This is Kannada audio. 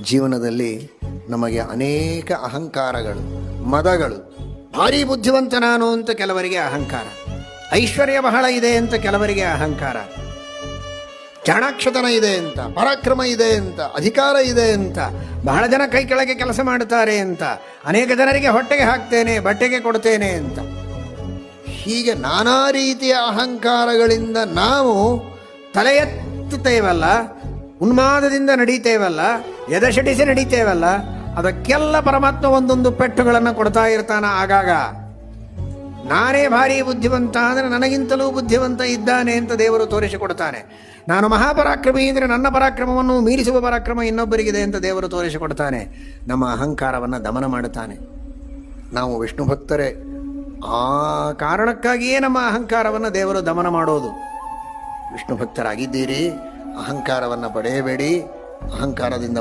ಜೀವನದಲ್ಲಿ ನಮಗೆ ಅನೇಕ ಅಹಂಕಾರಗಳು, ಮದಗಳು. ಭಾರೀ ಬುದ್ಧಿವಂತ ನಾನು ಅಂತ ಕೆಲವರಿಗೆ ಅಹಂಕಾರ, ಐಶ್ವರ್ಯ ಬಹಳ ಇದೆ ಅಂತ ಕೆಲವರಿಗೆ ಅಹಂಕಾರ, ಚಾಣಾಕ್ಷತನ ಇದೆ ಅಂತ, ಪರಾಕ್ರಮ ಇದೆ ಅಂತ, ಅಧಿಕಾರ ಇದೆ ಅಂತ, ಬಹಳ ಜನ ಕೈ ಕೆಳಗೆ ಕೆಲಸ ಮಾಡುತ್ತಾರೆ ಅಂತ, ಅನೇಕ ಜನರಿಗೆ ಹೊಟ್ಟೆಗೆ ಹಾಕ್ತೇನೆ, ಬಟ್ಟೆಗೆ ಕೊಡ್ತೇನೆ ಅಂತ. ಹೀಗೆ ನಾನಾ ರೀತಿಯ ಅಹಂಕಾರಗಳಿಂದ ನಾವು ತಲೆ ಎತ್ತುತ್ತೇವಲ್ಲ, ಉನ್ಮಾದದಿಂದ ನಡೀತೇವಲ್ಲ, ಎದೆಸಡಿಸಿ ನಡೀತೇವಲ್ಲ, ಅದಕ್ಕೆಲ್ಲ ಪರಮಾತ್ಮ ಒಂದೊಂದು ಪೆಟ್ಟುಗಳನ್ನು ಕೊಡ್ತಾ ಇರ್ತಾನ. ಆಗಾಗ ನಾನೇ ಭಾರಿ ಬುದ್ಧಿವಂತ ಅಂದರೆ ನನಗಿಂತಲೂ ಬುದ್ಧಿವಂತ ಇದ್ದಾನೆ ಅಂತ ದೇವರು ತೋರಿಸಿಕೊಡ್ತಾನೆ. ನಾನು ಮಹಾಪರಾಕ್ರಮಿ ಅಂದರೆ ನನ್ನ ಪರಾಕ್ರಮವನ್ನು ಮೀರಿಸುವ ಪರಾಕ್ರಮ ಇನ್ನೊಬ್ಬರಿಗಿದೆ ಅಂತ ದೇವರು ತೋರಿಸಿಕೊಡ್ತಾನೆ. ನಮ್ಮ ಅಹಂಕಾರವನ್ನು ದಮನ ಮಾಡುತ್ತಾನೆ. ನಾವು ವಿಷ್ಣು ಭಕ್ತರೇ, ಆ ಕಾರಣಕ್ಕಾಗಿಯೇ ನಮ್ಮ ಅಹಂಕಾರವನ್ನು ದೇವರು ದಮನ ಮಾಡೋದು. ವಿಷ್ಣು ಭಕ್ತರಾಗಿದ್ದೀರಿ, ಅಹಂಕಾರವನ್ನು ಪಡೆಯಬೇಡಿ. ಅಹಂಕಾರದಿಂದ